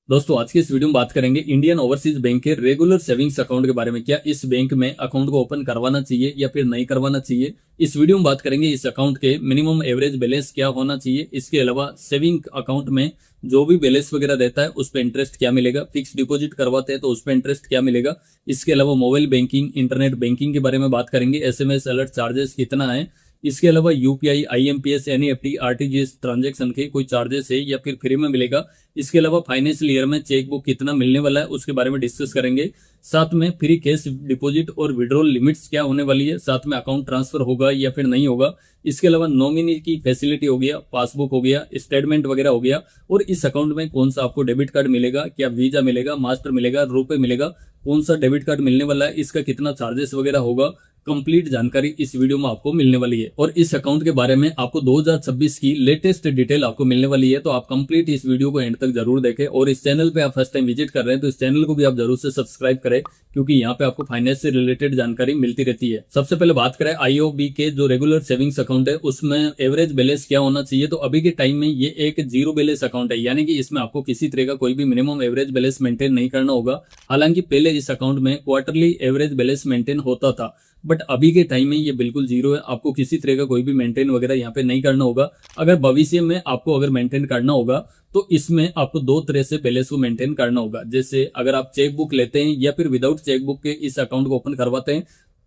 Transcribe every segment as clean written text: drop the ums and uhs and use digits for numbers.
दोस्तों आज की इस वीडियो में बात करेंगे इंडियन ओवरसीज बैंक के रेगुलर सेविंग्स अकाउंट के बारे में। क्या इस बैंक में अकाउंट को ओपन करवाना चाहिए या फिर नहीं करवाना चाहिए, इस वीडियो में बात करेंगे। इस अकाउंट के मिनिमम एवरेज बैलेंस क्या होना चाहिए, इसके अलावा सेविंग अकाउंट में जो भी बैलेंस वगैरह रहता है उस पर इंटरेस्ट क्या मिलेगा, फिक्स डिपॉजिट करवाते हैं तो उस पर इंटरेस्ट क्या मिलेगा। इसके अलावा मोबाइल बैंकिंग, इंटरनेट बैंकिंग के बारे में बात करेंगे। एसएमएस अलर्ट चार्जेस कितना है, इसके अलावा UPI, IMPS, NEFT, RTGS transaction के कोई चार्जेस है या फिर फ्री में मिलेगा। इसके अलावा फाइनेंशियल ईयर में चेक बुक कितना मिलने वाला है उसके बारे में डिस्कस करेंगे। साथ में फ्री कैश डिपॉजिट और विड्रॉल लिमिट्स क्या होने वाली है, साथ में अकाउंट ट्रांसफर होगा या फिर नहीं होगा। इसके अलावा नॉमिनी की फैसिलिटी हो गया, पासबुक हो गया, स्टेटमेंट वगैरह हो गया, और इस अकाउंट में कौन सा आपको डेबिट कार्ड मिलेगा, क्या वीजा मिलेगा, मास्टर मिलेगा, रुपए मिलेगा, कौन सा डेबिट कार्ड मिलने वाला है, इसका कितना चार्जेस वगैरह होगा। कंप्लीट जानकारी इस वीडियो में आपको मिलने वाली है और इस अकाउंट के बारे में आपको 2026 की लेटेस्ट डिटेल आपको मिलने वाली है। तो आप कंप्लीट इस वीडियो को एंड तक जरूर देखें, और इस चैनल पे आप फर्स्ट टाइम विजिट कर रहे हैं तो इस चैनल को भी आप जरूर से सब्सक्राइब करें, क्योंकि यहाँ पे आपको फाइनेंस से रिलेटेड जानकारी मिलती रहती है। सबसे पहले बात करें आईओबी के जो रेगुलर सेविंग्स अकाउंट है उसमें एवरेज बैलेंस क्या होना चाहिए। तो अभी के टाइम में ये एक जीरो बैलेंस अकाउंट है, यानी कि इसमें आपको किसी तरह का कोई भी मिनिमम एवरेज बैलेंस मेंटेन नहीं करना होगा। हालांकि पहले इस अकाउंट में क्वार्टरली एवरेज बैलेंस मेंटेन होता था, बट अभी के टाइम में ये बिल्कुल जीरो है। आपको किसी तरह का कोई भी मेंटेन वगैरह यहाँ पे नहीं करना होगा। अगर भविष्य में आपको अगर मेंटेन करना होगा तो इसमें आपको दो तरह से बैलेंस को मेंटेन करना होगा। जैसे अगर आप चेक बुक लेते हैं या फिर विदाउट चेक बुक के इस अकाउंट को ओपन करवाते हैं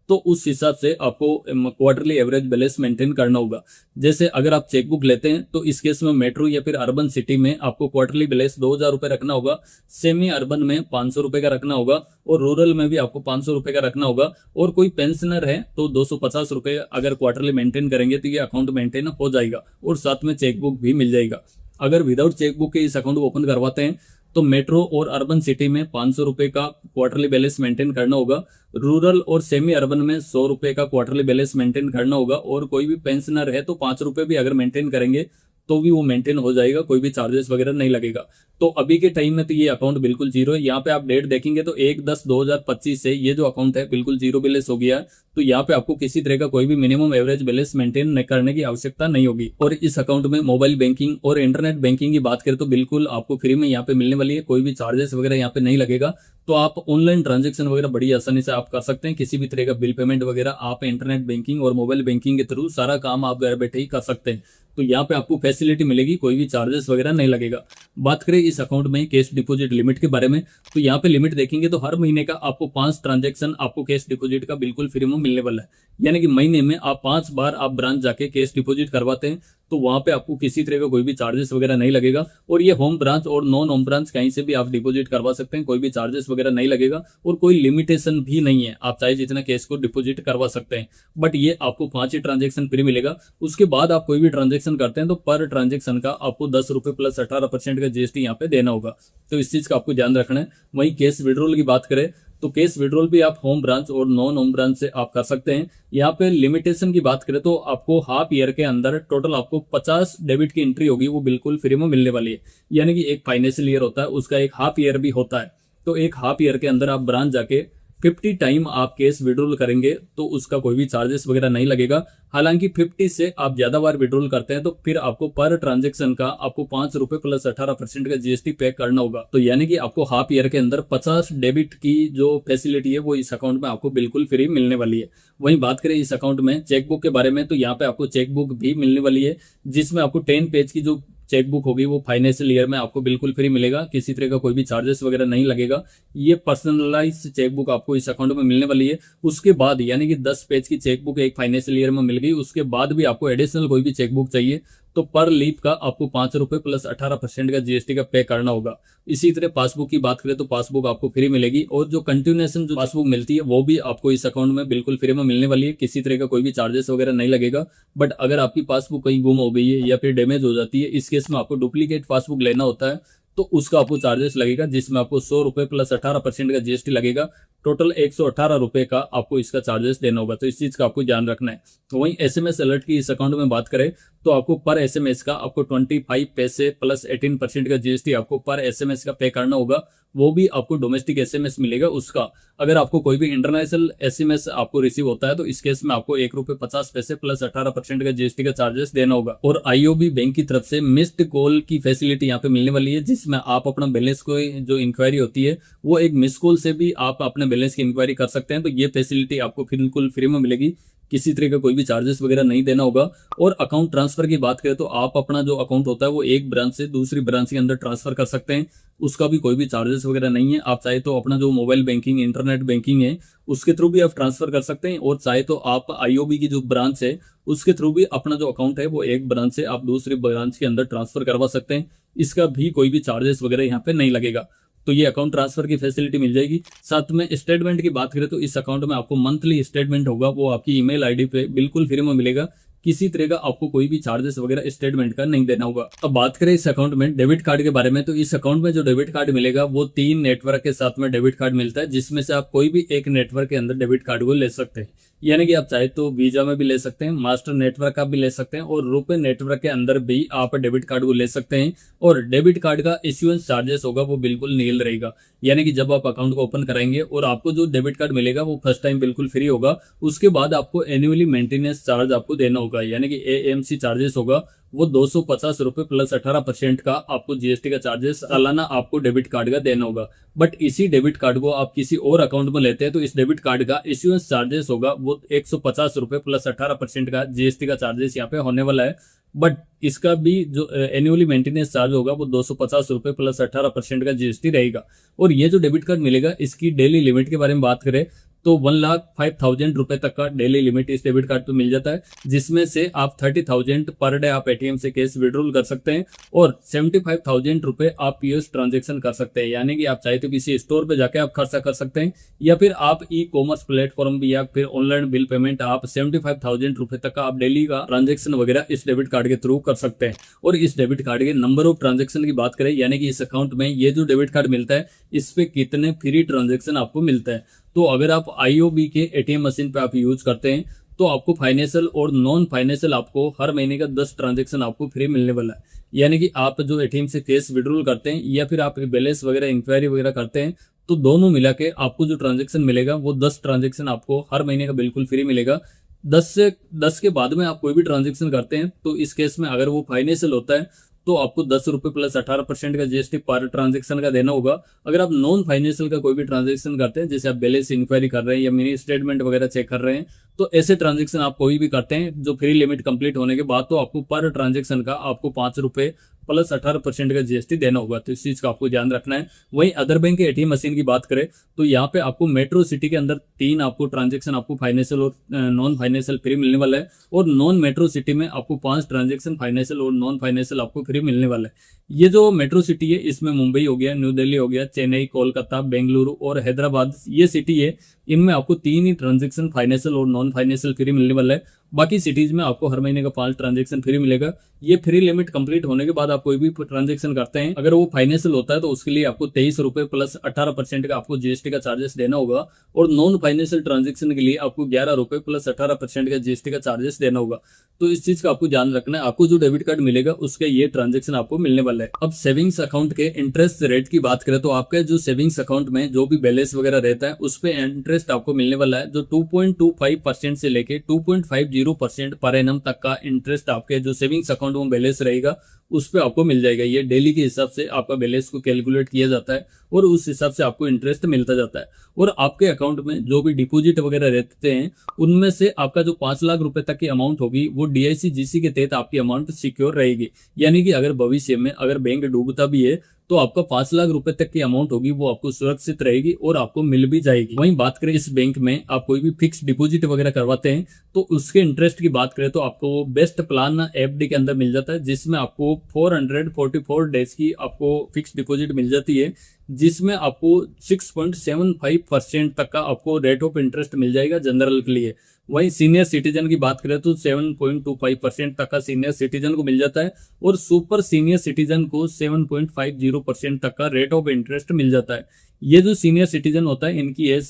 तो उस हिसाब से आपको क्वार्टरली एवरेज बैलेंस मेंटेन करना होगा। जैसे अगर आप चेकबुक लेते हैं तो इस केस में मेट्रो या फिर अर्बन सिटी में आपको क्वार्टरली बैलेंस 2000 रुपये रखना होगा, सेमी अर्बन में 500 रुपये का रखना होगा, और रूरल में भी आपको 500 रुपये का रखना होगा। और कोई पेंशनर है तो 250 रुपये अगर क्वार्टरली मेंटेन करेंगे तो ये अकाउंट मेंटेन हो जाएगा, और साथ में चेकबुक भी मिल जाएगा। अगर विदाउट चेकबुक के इस अकाउंट को ओपन करवाते हैं तो मेट्रो और अर्बन सिटी में 500 रुपये का क्वार्टरली बैलेंस मेंटेन करना होगा, रूरल और सेमी अर्बन में 100 रुपये का क्वार्टरली बैलेंस मेंटेन करना होगा, और कोई भी पेंशनर है तो 5 रुपये भी अगर मेंटेन करेंगे तो भी वो मेंटेन हो जाएगा, कोई भी चार्जेस वगैरह नहीं लगेगा। तो अभी के टाइम में तो ये अकाउंट बिल्कुल जीरो है। यहाँ पे आप डेट देखेंगे तो 1/10/2025 से ये जो अकाउंट है बिल्कुल जीरो बैलेंस हो गया है। तो यहाँ पे आपको किसी तरह का कोई भी मिनिमम एवरेज बैलेंस मेंटेन करने की आवश्यकता नहीं होगी। और इस अकाउंट में मोबाइल बैंकिंग और इंटरनेट बैंकिंग की बात करें तो बिल्कुल आपको फ्री में यहाँ पे मिलने वाली है, कोई भी चार्जेस वगैरह यहाँ पे नहीं लगेगा। तो आप ऑनलाइन ट्रांजेक्शन वगैरह बड़ी आसानी से आप कर सकते हैं। किसी भी तरह का बिल पेमेंट वगैरह आप इंटरनेट बैंकिंग और मोबाइल बैंकिंग के थ्रू सारा काम आप घर बैठे ही कर सकते हैं। तो यहाँ पे आपको फैसिलिटी मिलेगी, कोई भी चार्जेस वगैरह नहीं लगेगा। बात करें इस अकाउंट में कैश डिपॉजिट लिमिट के बारे में, तो यहाँ पे लिमिट देखेंगे तो हर महीने का आपको 5 ट्रांजेक्शन आपको कैश डिपॉजिट का बिल्कुल फ्री में मिलने वाला है। यानी कि महीने में आप 5 बार आप ब्रांच जाके कैश डिपॉजिट करवाते हैं तो वहां पे आपको किसी तरह का कोई भी चार्जेस वगैरह नहीं लगेगा। और ये होम ब्रांच और नॉन होम ब्रांच कहीं से भी आप डिपॉजिट करवा सकते हैं, कोई भी चार्जेस वगैरह नहीं लगेगा, और कोई लिमिटेशन भी नहीं है, आप चाहे जितना कैश को डिपॉजिट करवा सकते हैं। बट ये आपको 5 ही ट्रांजेक्शन फ्री मिलेगा। उसके बाद आप कोई भी ट्रांजेक्शन करते हैं तो पर ट्रांजेक्शन का आपको 10 रुपये प्लस 18% का जीएसटी यहाँ पे देना होगा। तो इस चीज का आपको ध्यान रखना है। वहीं कैश विड्रॉल की बात करें तो कैश विड्रॉल भी आप होम ब्रांच और नॉन होम ब्रांच से आप कर सकते हैं। यहाँ पे लिमिटेशन की बात करें तो आपको हाफ ईयर के अंदर टोटल आपको 50 डेबिट की एंट्री होगी, वो बिल्कुल फ्री में मिलने वाली है। यानी कि एक फाइनेंशियल ईयर होता है, उसका एक हाफ ईयर भी होता है। तो एक हाफ ईयर के अंदर आप ब्रांच जाके 50 टाइम आप कैश विड्रॉल करेंगे तो उसका कोई भी चार्जेस वगैरह नहीं लगेगा। हालांकि 50 से आप ज्यादा बार विड्रॉल करते हैं तो फिर आपको पर ट्रांजेक्शन का आपको 5 रुपये प्लस 18% का जीएसटी पे करना होगा। तो यानी कि आपको हाफ ईयर के अंदर 50 डेबिट की जो फैसिलिटी है वो इस अकाउंट में आपको बिल्कुल फ्री मिलने वाली है। वहीं बात करें इस अकाउंट में चेकबुक के बारे में, तो यहाँ पे आपको चेकबुक भी मिलने वाली है, जिसमें आपको 10 पेज की जो चेकबुक होगी वो फाइनेंशियल ईयर में आपको बिल्कुल फ्री मिलेगा, किसी तरह का कोई भी चार्जेस वगैरह नहीं लगेगा। ये पर्सनलाइज चेकबुक आपको इस अकाउंट में मिलने वाली है। उसके बाद यानी कि 10 पेज की चेकबुक एक फाइनेंशियल ईयर में मिल गई, उसके बाद भी आपको एडिशनल कोई भी चेकबुक चाहिए तो पर लीफ का आपको 5 रुपये प्लस 18% का जीएसटी का पे करना होगा। इसी तरह पासबुक की बात करें तो पासबुक आपको फ्री मिलेगी, और जो कंटिन्यूएशन जो पासबुक मिलती है वो भी आपको इस अकाउंट में बिल्कुल फ्री में मिलने वाली है, किसी तरह का कोई भी चार्जेस वगैरह नहीं लगेगा। बट अगर आपकी पासबुक कहीं गुम हो गई है या फिर डैमेज हो जाती है, इस केस में आपको डुप्लीकेट पासबुक लेना होता है तो उसका आपको चार्जेस लगेगा, जिसमें आपको 100 रुपये प्लस 18% का जीएसटी लगेगा। टोटल 118 रुपए का आपको इसका चार्जेस देना होगा। तो इस चीज का आपको ध्यान रखना है। तो वहीं एसएमएस अलर्ट की इस अकाउंट में बात करें तो आपको पर एसएमएस का आपको 25 पैसे प्लस 18% का जीएसटी आपको पर एसएमएस का पे करना होगा। वो भी आपको डोमेस्टिक एसएमएस मिलेगा उसका। अगर आपको कोई भी इंटरनेशनल एसएमएस आपको रिसीव होता है तो इस केस में आपको ₹1.50 प्लस 18% का जीएसटी का चार्जेस देना होगा। और आईओबी बैंक की तरफ से मिस्ड कॉल की फैसिलिटी यहाँ पे मिलने वाली है, जिसमें आप अपना बैलेंस को जो इंक्वायरी होती है वो एक मिस कॉल से भी आप अपने बैलेंस की इंक्वायरी कर सकते हैं। तो ये फैसिलिटी आपको बिल्कुल फ्री में मिलेगी, किसी तरह का कोई भी चार्जेस वगैरह नहीं देना होगा। और अकाउंट ट्रांसफर की बात करें तो आप अपना जो अकाउंट होता है वो एक ब्रांच से दूसरी ब्रांच के अंदर ट्रांसफर कर सकते हैं, उसका भी कोई भी चार्जेस वगैरह नहीं है। आप चाहे तो अपना जो मोबाइल बैंकिंग इंटरनेट बैंकिंग है उसके थ्रू भी आप ट्रांसफर कर सकते हैं, और चाहे तो आप आईओबी की जो ब्रांच है उसके थ्रू भी अपना जो अकाउंट है वो एक ब्रांच से आप दूसरी ब्रांच के अंदर ट्रांसफर करवा सकते हैं। इसका भी कोई भी चार्जेस वगैरह यहाँ पे नहीं लगेगा। तो ये अकाउंट ट्रांसफर की फैसिलिटी मिल जाएगी। साथ में स्टेटमेंट की बात करें तो इस अकाउंट में आपको मंथली स्टेटमेंट होगा, वो आपकी ईमेल आईडी पे बिल्कुल फ्री में मिलेगा। किसी तरह का आपको कोई भी चार्जेस वगैरह स्टेटमेंट का नहीं देना होगा। अब बात करें इस अकाउंट में डेबिट कार्ड के बारे में, तो इस अकाउंट में जो डेबिट कार्ड मिलेगा वो 3 नेटवर्क के साथ में डेबिट कार्ड मिलता है, जिसमें से आप कोई भी एक नेटवर्क के अंदर डेबिट कार्ड को ले सकते हैं। यानी कि आप चाहे तो वीजा में भी ले सकते हैं, मास्टर नेटवर्क का भी ले सकते हैं, और रुपए नेटवर्क के अंदर भी आप डेबिट कार्ड को ले सकते हैं। और डेबिट कार्ड का इश्यूएंस चार्जेस होगा वो बिल्कुल नील रहेगा। यानी कि जब आप अकाउंट को ओपन कराएंगे और आपको जो डेबिट कार्ड मिलेगा वो फर्स्ट टाइम बिल्कुल फ्री होगा। उसके बाद आपको एनुअली मेंटेनेंस चार्ज आपको देना होगा, यानी कि एएमसी चार्जेस होगा वो ₹250 प्लस 18% का आपको जीएसटी का चार्जेस सालाना आपको डेबिट कार्ड का देना होगा। बट इसी डेबिट कार्ड को आप किसी और अकाउंट में लेते हैं तो इस डेबिट कार्ड का इश्यूएंस चार्जेस होगा वो ₹150 प्लस 18% का जीएसटी का चार्जेस यहाँ पे होने वाला है। बट इसका भी जो एनुअली मेंटेनेंस चार्ज होगा वो ₹250 प्लस 18% का जीएसटी रहेगा। और ये जो डेबिट कार्ड मिलेगा इसकी डेली लिमिट के बारे में बात करें तो 1,05,000 रुपए तक का डेली लिमिट इस डेबिट कार्ड पे मिल जाता है, जिसमें से आप 30,000 पर डे आप एटीएम से कैश विड्रॉल कर सकते हैं, और 75,000 रुपए आप पीओएस ट्रांजैक्शन कर सकते हैं। यानी कि आप चाहे तो किसी स्टोर पे जाके आप खर्चा कर सकते हैं, या फिर आप ई कॉमर्स प्लेटफॉर्म भी या फिर ऑनलाइन बिल पेमेंट आप 75,000 रुपए तक का आप डेली का ट्रांजेक्शन वगैरह इस डेबिट कार्ड के थ्रू कर सकते हैं। और इस डेबिट कार्ड के नंबर ऑफ ट्रांजेक्शन की बात करें, यानी कि इस अकाउंट में ये जो डेबिट कार्ड मिलता है इस पे कितने फ्री ट्रांजेक्शन आपको मिलता है। तो अगर आप आईओबी के एटीएम मशीन पे आप यूज करते हैं तो आपको फाइनेंशियल और नॉन फाइनेंशियल आपको हर महीने का 10 ट्रांजैक्शन आपको फ्री मिलने वाला है। यानी कि आप जो एटीएम से कैश विड्रॉल करते हैं या फिर आप बैलेंस वगैरह इंक्वायरी वगैरह करते हैं तो दोनों मिला के आपको जो ट्रांजैक्शन मिलेगा वो 10 ट्रांजैक्शन आपको हर महीने का बिल्कुल फ्री मिलेगा। 10 के बाद में आप कोई भी ट्रांजैक्शन करते हैं तो इस केस में अगर वो फाइनेंशियल होता है तो आपको ₹10 प्लस 18% का जीएसटी पर ट्रांजैक्शन का देना होगा। अगर आप नॉन फाइनेंशियल का कोई भी ट्रांजैक्शन करते हैं, जैसे आप बैलेंस इंक्वायरी कर रहे हैं या मिनी स्टेटमेंट वगैरह चेक कर रहे हैं, तो ऐसे ट्रांजैक्शन आप कोई भी करते हैं जो फ्री लिमिट कंप्लीट होने के बाद, तो आपको पर ट्रांजैक्शन का आपको ₹5 प्लस 18% का जीएसटी देना होगा। तो इस चीज का आपको ध्यान रखना है। वहीं अदर बैंक के एटीएम मशीन की बात करें तो यहाँ पे आपको मेट्रो सिटी के अंदर 3 आपको ट्रांजैक्शन आपको फाइनेंशियल और नॉन फाइनेंशियल फ्री मिलने वाला है, और नॉन मेट्रो सिटी में आपको 5 ट्रांजैक्शन फाइनेंशियल और नॉन फाइनेंशियल आपको फ्री मिलने वाला है। ये जो मेट्रो सिटी है इसमें मुंबई हो गया, न्यू दिल्ली हो गया, चेन्नई, कोलकाता, बेंगलुरु और हैदराबाद, ये सिटी है, इनमें आपको 3 ही ट्रांजैक्शन फाइनेंशियल और नॉन फाइनेंशियल फ्री मिलने वाला है। बाकी सिटीज में आपको हर महीने का 5 ट्रांजैक्शन फ्री मिलेगा। ये फ्री लिमिट कंप्लीट होने के बाद आप कोई भी ट्रांजैक्शन करते हैं, अगर वो फाइनेंशियल होता है तो उसके लिए आपको ₹23 प्लस 18% का आपको जीएसटी का चार्जेस देना होगा, और नॉन फाइनेंशियल ट्रांजैक्शन के लिए आपको ₹11 प्लस 18% का जीएसटी का चार्जेस देना होगा। तो इस चीज का आपको ध्यान रखना है। आपको जो डेबिट कार्ड मिलेगा उसके ये ट्रांजैक्शन आपको मिलने वाला है। अब सेविंग्स अकाउंट के इंटरेस्ट रेट की बात करें तो आपके जो सेविंग्स अकाउंट में जो भी बैलेंस वगैरह रहता है उस पे इंटरेस्ट आपको मिलने वाला है, जो 2.25% से लेके 2.50% पर एनम तक का इंटरेस्ट आपके जो सेविंग्स अकाउंट में बैलेंस रहेगा उस पे आपको मिल जाएगा। ये डेली के हिसाब से आपका बैलेंस को कैलकुलेट किया जाता है और उस हिसाब से आपको इंटरेस्ट मिलता जाता है। और आपके अकाउंट में जो भी डिपॉजिट वगैरह रहते हैं उनमें से आपका जो 5 लाख रुपए तक की अमाउंट होगी वो डीआईसी-जीसी के तहत आपकी अमाउंट सिक्योर रहेगी। यानी कि अगर भविष्य में अगर बैंक डूबता भी है तो आपका 5 लाख रुपए तक की अमाउंट होगी वो आपको सुरक्षित रहेगी और आपको मिल भी जाएगी। वहीं बात करें इस बैंक में आप कोई भी फिक्स डिपॉजिट वगैरह करवाते हैं तो उसके इंटरेस्ट की बात करें तो आपको बेस्ट प्लान एफडी के अंदर मिल जाता है, जिसमें आपको 444 डेज की आपको फिक्स डिपॉजिट मिल जाती है, जिसमें आपको 6.75% तक का आपको रेट ऑफ इंटरेस्ट मिल जाएगा जनरल के लिए। वहीं सीनियर सिटीजन की बात करें तो 7.25% तक का सीनियर सिटीजन को मिल जाता है और सुपर सीनियर सिटीजन को 7.50% तक का रेट ऑफ इंटरेस्ट मिल जाता है। ये जो सीनियर सिटीजन होता है इनकी एज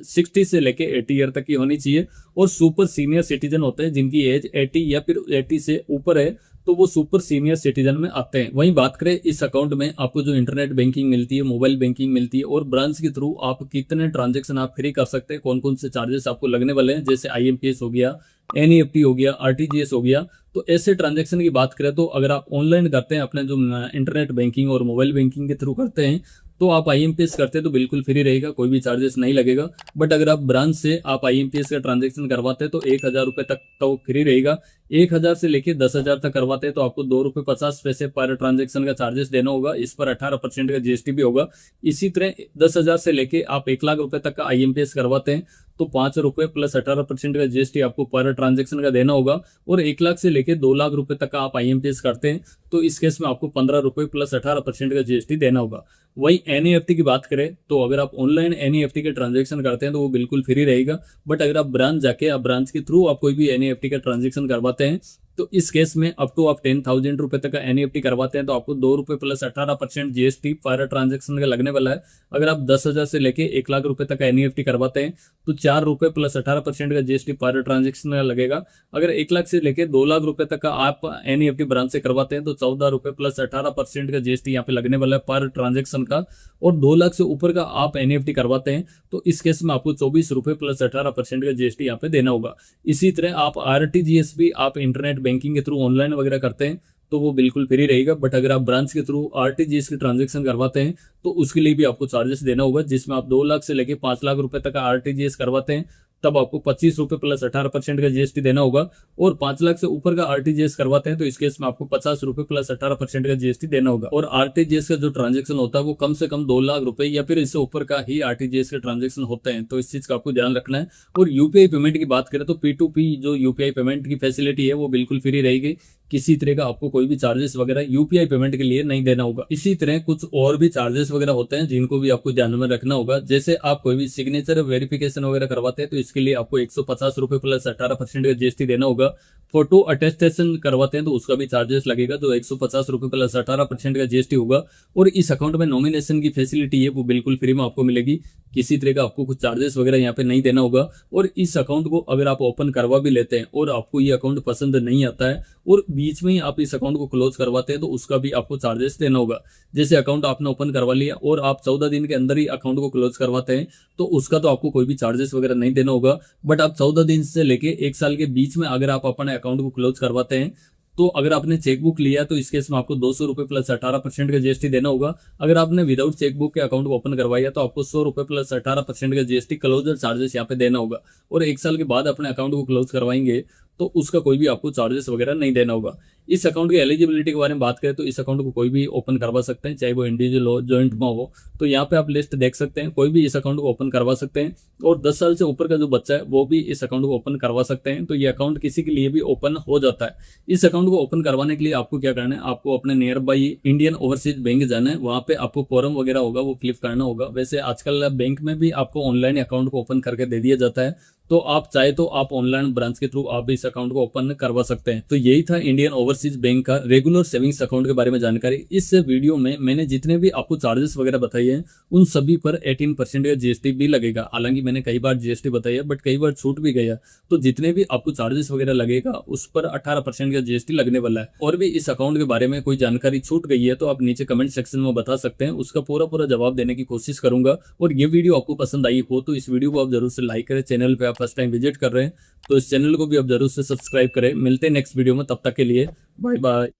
60 से लेके 80 ईयर तक की होनी चाहिए और सुपर सीनियर सिटीजन होते हैं जिनकी एज 80 या फिर 80 से ऊपर है तो वो सुपर सीनियर सिटीजन में आते हैं। वहीं बात करें इस अकाउंट में आपको जो इंटरनेट बैंकिंग मिलती है, मोबाइल बैंकिंग मिलती है और ब्रांच के थ्रू आप कितने ट्रांजेक्शन आप फ्री कर सकते हैं, कौन कौन से चार्जेस आपको लगने वाले हैं, जैसे IMPS हो गया, NEFT हो गया, RTGS हो गया। तो ऐसे ट्रांजेक्शन की बात करें तो अगर आप ऑनलाइन करते हैं अपने जो इंटरनेट बैंकिंग और मोबाइल बैंकिंग के थ्रू करते हैं तो आप IMPS करते हैं तो बिल्कुल फ्री रहेगा, कोई भी चार्जेस नहीं लगेगा। बट अगर आप ब्रांच से आप IMPS का ट्रांजेक्शन करवाते हैं तो 1,000 रुपये तक का वो फ्री रहेगा। 1,000 से लेके 10,000 तक करवाते हैं तो आपको ₹2.50 पर ट्रांजेक्शन का चार्जेस देना होगा। इस पर 18% का GST भी होगा। इसी तरह 10,000 से लेके आप 1,00,000 रुपये तक का IMPS करवाते हैं तो ₹5 प्लस 18% का GST आपको पर ट्रांजेक्शन का देना होगा। और 1,00,000 से लेके 2,00,000 रुपये तक का आप IMPS करते हैं तो इस केस में आपको ₹15 प्लस 18% का GST देना होगा। वही NEFT की बात करें तो अगर आप ऑनलाइन NEFT के ट्रांजेक्शन करते हैं तो वो बिल्कुल फ्री रहेगा। बट अगर आप ब्रांच जाके आप ब्रांच के थ्रू आप कोई भी NEFT का ट्रांजेक्शन करवाते हैं तो इस केस में अप टू आप 10,000 रुपये तक का NEFT करवाते हैं तो आपको ₹2 प्लस 18% GST पर ट्रांजेक्शन का लगने वाला है। अगर आप 10,000 से लेके 1,00,000 रुपये तक का NEFT करवाते हैं तो ₹4 प्लस 18% का GST पर ट्रांजेक्शन का लगेगा। अगर 1,00,000 से लेके 2,00,000 रुपये तक का आप NEFT ब्रांच से करवाते हैं तो ₹14 प्लस 18% का GST यहाँ पे लगने वाला है पर ट्रांजेक्शन का। और 2,00,000 से ऊपर का आप NEFT करवाते हैं तो इस केस में आपको ₹24 प्लस 18% का GST यहाँ पे देना होगा। इसी तरह आप RTGS भी आप इंटरनेट बैंकिंग के थ्रू ऑनलाइन वगैरह करते हैं तो वो बिल्कुल फ्री रहेगा। बट अगर आप ब्रांच के थ्रू RTGS के ट्रांजेक्शन करवाते हैं तो उसके लिए भी आपको चार्जेस देना होगा, जिसमें आप 2,00,000 से लेके 5,00,000 रुपए तक का RTGS करवाते हैं तब आपको ₹25 प्लस 18% का GST देना होगा। और 5,00,000 से ऊपर का RTGS करवाते हैं तो इस केस में आपको ₹50 प्लस 18% का GST देना होगा। और RTGS का जो ट्रांजेक्शन होता है वो कम से कम 2,00,000 रुपए या फिर इससे ऊपर का ही RTGS के ट्रांजेक्शन होते हैं, तो इस चीज का आपको ध्यान रखना है। और UPI पेमेंट की बात करें तो P2P जो UPI पेमेंट की फैसिलिटी है वो बिल्कुल फ्री रहेगी। किसी तरह का आपको कोई भी चार्जेस वगैरह UPI पेमेंट के लिए नहीं देना होगा। इसी तरह कुछ और भी चार्जेस वगैरह होते हैं जिनको भी आपको ध्यान में रखना होगा। जैसे आप कोई भी सिग्नेचर वेरिफिकेशन वगैरह करवाते हैं तो इसके लिए आपको ₹150 प्लस 18% का GST देना होगा। फोटो अटेस्टेशन करवाते हैं तो उसका भी चार्जेस लगेगा जो ₹150 प्लस 18% का GST होगा। और इस अकाउंट में नॉमिनेशन की फैसिलिटी है वो बिल्कुल फ्री में आपको मिलेगी, किसी तरह का आपको कुछ चार्जेस वगैरह यहाँ पे नहीं देना होगा। और इस अकाउंट को अगर आप ओपन करवा भी लेते हैं और आपको ये अकाउंट पसंद नहीं आता है और बीच में ही आप इस अकाउंट को क्लोज करवाते हैं तो उसका भी आपको चार्जेस देना होगा। जैसे अकाउंट आपने ओपन करवा लिया और आप 14 दिन के अंदर ही अकाउंट को क्लोज करवाते हैं तो उसका तो आपको कोई भी चार्जेस वगैरह नहीं देना होगा। बट आप 14 दिन से लेके 1 साल के बीच में अगर आप अपने अकाउंट को क्लोज करवाते हैं तो अगर आपने चेकबुक लिया तो इस केस में आपको ₹200 प्लस 18% का GST देना होगा। अगर आपने विदाउट चेकबुक के अकाउंट को ओपन करवाया तो आपको ₹100 प्लस 18% का GST क्लोजर चार्जेस यहाँ पे देना होगा। और 1 साल के बाद अपने अकाउंट को क्लोज करवाएंगे तो उसका कोई भी आपको चार्जेस वगैरह नहीं देना होगा। इस अकाउंट की एलिजिबिलिटी के बारे में बात करें तो इस अकाउंट को कोई भी ओपन करवा सकते हैं, चाहे वो इंडिविजुअल हो, जॉइंट में हो। तो यहाँ पे आप लिस्ट देख सकते हैं, कोई भी इस अकाउंट को ओपन करवा सकते हैं। और 10 साल से ऊपर का जो बच्चा है वो भी इस अकाउंट को ओपन करवा सकते हैं। तो ये अकाउंट किसी के लिए भी ओपन हो जाता है। इस अकाउंट को ओपन करवाने के लिए आपको क्या करना है, आपको अपने near by Indian overseas bank जाना है, वहाँ पे आपको फॉर्म वगैरह होगा वो क्लिक करना होगा। वैसे आजकल बैंक में भी आपको ऑनलाइन अकाउंट को ओपन करके दे दिया जाता है, तो आप चाहे तो आप ऑनलाइन ब्रांच के थ्रू आप भी इस अकाउंट को ओपन करवा सकते हैं। तो यही था इंडियन ओवरसीज बैंक का रेगुलर सेविंग्स अकाउंट के बारे में जानकारी। इस वीडियो में मैंने जितने भी आपको चार्जेस वगैरह बताए हैं उन सभी पर 18% का GST भी लगेगा। हालांकि मैंने कई बार GST बताया बट कई बार छूट भी गया, तो जितने भी आपको चार्जेस वगैरह लगेगा उस पर 18% का GST लगने वाला है। और भी इस अकाउंट के बारे में कोई जानकारी छूट गई है तो आप नीचे कमेंट सेक्शन में बता सकते हैं, उसका पूरा जवाब देने की कोशिश करूंगा। और ये वीडियो आपको पसंद आई हो तो इस वीडियो को आप जरूर से लाइक करें। चैनल पे आप फर्स्ट टाइम विजिट कर रहे हैं तो इस चैनल को भी आप जरूर से सब्सक्राइब करें। मिलते हैं नेक्स्ट वीडियो में, तब तक के लिए बाय बाय।